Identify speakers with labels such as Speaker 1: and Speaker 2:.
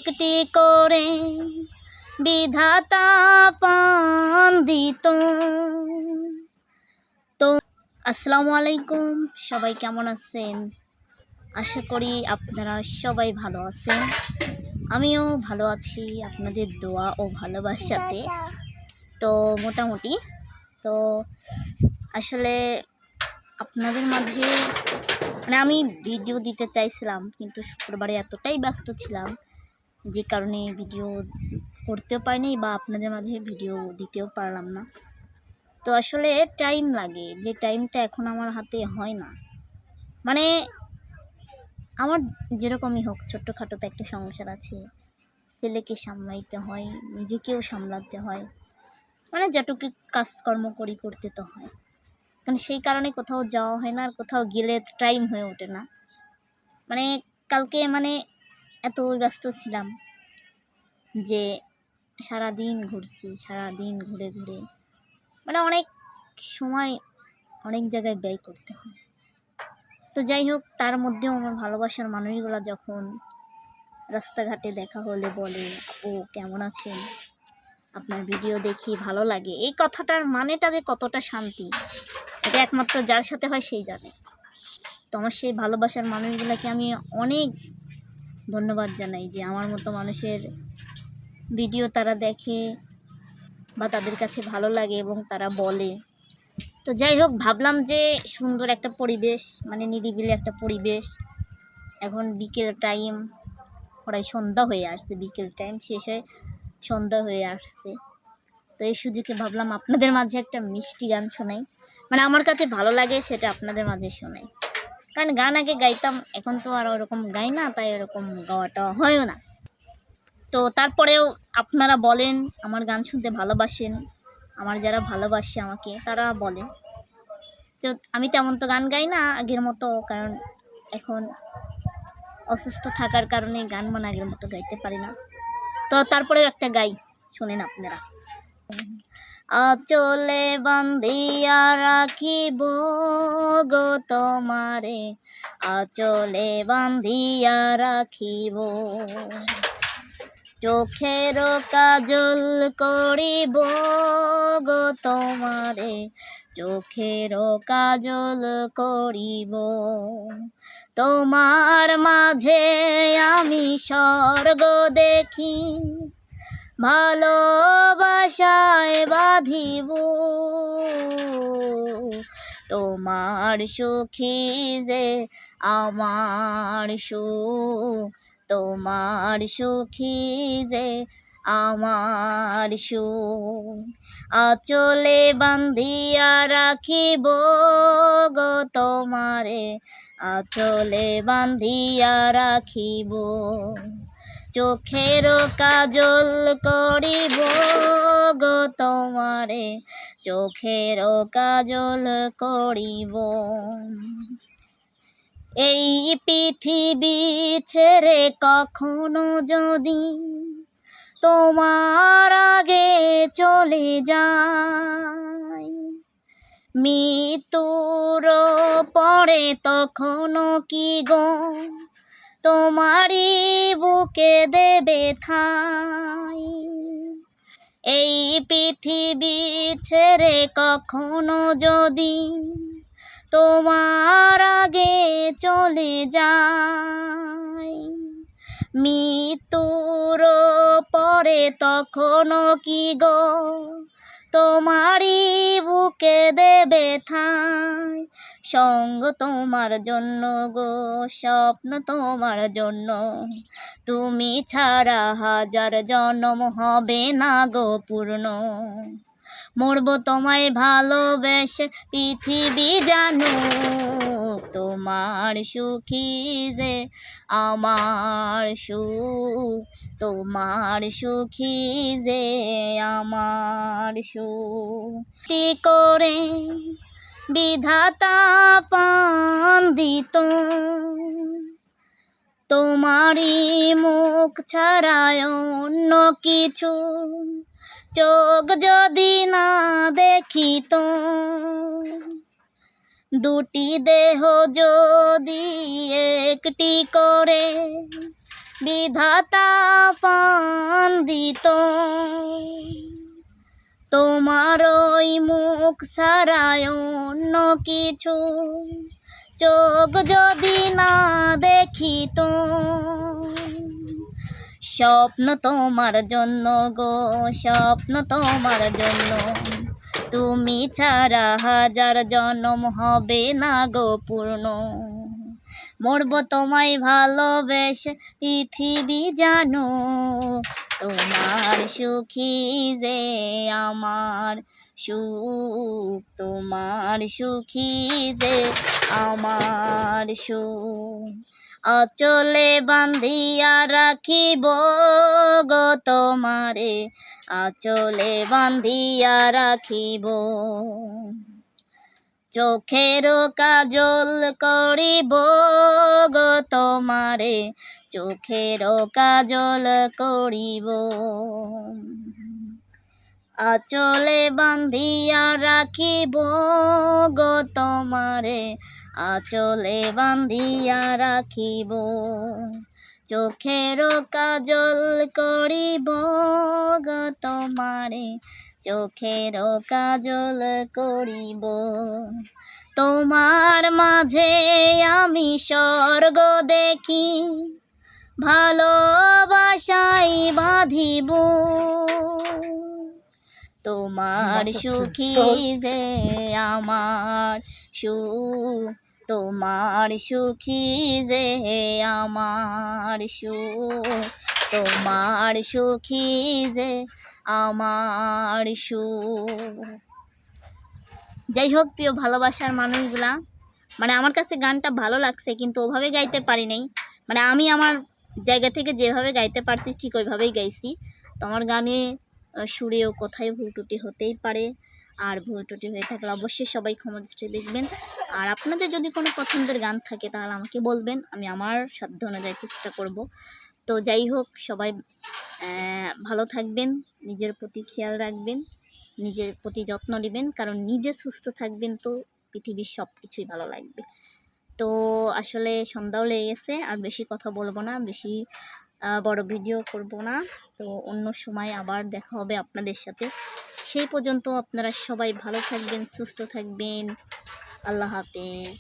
Speaker 1: একটি করে বিধাতা পান দিত। তো আসসালামু আলাইকুম, সবাই কেমন আছেন? আশা করি আপনারা সবাই ভালো আছেন। আমিও ভালো আছি আপনাদের দোয়া ও ভালোবাসাতে। তো মোটামুটি তো আসলে আপনাদের মাঝে আমি ভিডিও দিতে চাইছিলাম, কিন্তু শুক্রবারে এতটাই ব্যস্ত ছিলাম যে কারণে ভিডিও করতেও পারিনি বা আপনাদের মাঝে ভিডিও দিতেও পারলাম না। তো আসলে টাইম লাগে, যে টাইমটা এখন আমার হাতে হয় না। আমার যেরকমই হোক, ছোট্টখাটো তো একটা সংসার আছে, ছেলেকে সামলাইতে হয়, নিজেকেও সামলাতে হয়, যেটুকু কাজকর্ম করতে তো হয়। কারণ সেই কারণে কোথাও যাওয়া হয় না, আর কোথাও গেলে টাইম হয়ে ওঠে না। কালকে এত ব্যস্ত ছিলাম যে সারাদিন ঘুরছি, সারাদিন ঘুরে ঘুরে অনেক সময় অনেক জায়গায় ব্যয় করতে হয়। তো যাই হোক, তার মধ্যেও আমার ভালোবাসার মানুষগুলো যখন রাস্তাঘাটে দেখা হলে বলে, আপু কেমন আছেন, আপনার ভিডিও দেখি ভালো লাগে, এই কথাটার মানেটা যে কতটা শান্তি, এটা একমাত্র যার সাথে হয় সেই জানে। তো আমার সেই ভালোবাসার মানুষগুলোকে আমি অনেক ধন্যবাদ জানাই যে আমার মতো মানুষের ভিডিও তারা দেখে বা তাদের কাছে ভালো লাগে এবং তারা বলে। তো যাই হোক, ভাবলাম যে সুন্দর একটা পরিবেশ, নিরিবিলি একটা পরিবেশ, এখন বিকেল টাইম, প্রায় সন্ধ্যা হয়ে আসছে, বিকেল টাইম শেষ হয়ে সন্ধ্যা হয়ে আসছে। তো এই সুযোগে ভাবলাম আপনাদের মাঝে একটা মিষ্টি গান শোনাই, আমার কাছে ভালো লাগে সেটা আপনাদের মাঝে শোনাই। কারণ গান আগে গাইতাম, এখন তো আর ওরকম গাই না, তাই ওরকম গাওয়াটা হয়ও না। তো তারপরেও আপনারা বলেন আমার গান শুনতে ভালোবাসেন, আমার যারা ভালোবাসে আমাকে তারা বলে। তো আমি তেমন তো গান গাই না আগের মতো, কারণ এখন অসুস্থ থাকার কারণে গান আগের মতো গাইতে পারি না। তো তারপরেও একটা গাই, শোনেন আপনারা। আঁচলে বান্ধিয়া রাখিব গো তোমারে, আঁচলে বান্ধিয়া রাখিব, চোখের কাজল করিব গো তোমারে, চোখের কাজল করিব, তোমার মাঝে আমি স্বর্গ দেখি, ভালোবাসায় বাঁধিব, তোমার সুখী যে আমার সুখ, তোমার সুখী যে আমার সুখ, আঁচলে বান্ধিয়া রাখিব গো তোমারে, আঁচলে বান্ধিয়া রাখিব, চোখের কাজল করিব গো তোমারে, চোখের কাজল করিব, এই পৃথিবী ছেড়ে কখনো যদি তোমার আগে চলে যায়, মৃত্যুর পরে তখনও কি গো তোমারই বুকে দেবে ঠাঁই, এই পৃথিবী ছেড়ে কখনো যদি তোমার আগে চলে যায়, মৃত্যুর পরে তখনও কি গো তোমারই বুকে দেবে ঠাঁই, সঙ্গ তোমার জন্য গো, স্বপ্ন তোমার জন্য, তুমি ছাড়া হাজার জন্ম হবে না গো পূর্ণ, মরবো তোমায় ভালোবেসে পৃথিবী জানুক, তোমার সুখী যে আমার সুখ, তোমার সুখী যে আমার সুখ, একটি করে বিধাতা পান দিত, তোমারই মুখ ছাড়ায় অন্য কিছু চোখ যদি না দেখিত, দুটি দেহ যদি একটি করে বিধাতা পান দিত তোমার ওই মুখ ছাড়ায় অন্য কিছু চোখ যদি না দেখিত স্বপ্ন তোমার জন্য গো স্বপ্ন তোমার জন্য তুমি ছাড়া হাজার জন্ম হবে না গো পূর্ণ মরব তোমায় ভালোবেসে পৃথিবী জানো তোমার সুখী যে আমার সুখ তোমার সুখী যে আমার সুখ আঁচলে বান্ধিয়া রাখিব গো তোমারে আঁচলে বান্ধিয়া রাখিব চোখের কাজল করিব গো তোমারে চোখের কাজল করিব আঁচলে বান্ধিয়া রাখিব গো তোমারে আঁচলে বান্ধিয়া রাখিব চোখের কাজল করিব গো তোমারে চোখের কাজল করিব তোমার মাঝে আমি স্বর্গ দেখি ভালোবাসাই বাঁধিব তোমার সুখী যে আমার সুখ তোমার সুখী যে আমার সুখ তোমার সুখী যে আমার সুখ। যাই হোক প্রিয় ভালোবাসার মানুষগুলা, মানে আমার কাছে গানটা ভালো লাগছে কিন্তু ওভাবে গাইতে পারি নাই, মানে আমি আমার জায়গা থেকে যেভাবে গাইতে পারছি ঠিক ওইভাবেই গাইছি। তো আমার গানে সুরেও কোথায় ভুল ত্রুটি হতেই পারে, আর ভুল ত্রুটি হয়ে থাকলে অবশ্যই সবাই ক্ষমা দৃষ্টি দেখবেন। আর আপনাদের যদি কোনো পছন্দের গান থাকে তাহলে আমাকে বলবেন, আমি আমার সাধ্য অনুযায়ী চেষ্টা করব। তো যাই হোক, সবাই ভালো থাকবেন, নিজের প্রতি খেয়াল রাখবেন, নিজের প্রতি যত্ন নেবেন, কারণ নিজে সুস্থ থাকবেন তো পৃথিবীর সব কিছুই ভালো লাগবে। তো আসলে সন্ধ্যাও লেগে গেছে, আর বেশি কথা বলবো না, বেশি বড় ভিডিও করব না। তো অন্য সময় আবার দেখা হবে আপনাদের সাথে। সেই পর্যন্ত আপনারা সবাই ভালো থাকবেন, সুস্থ থাকবেন। আল্লাহ হাফেজ।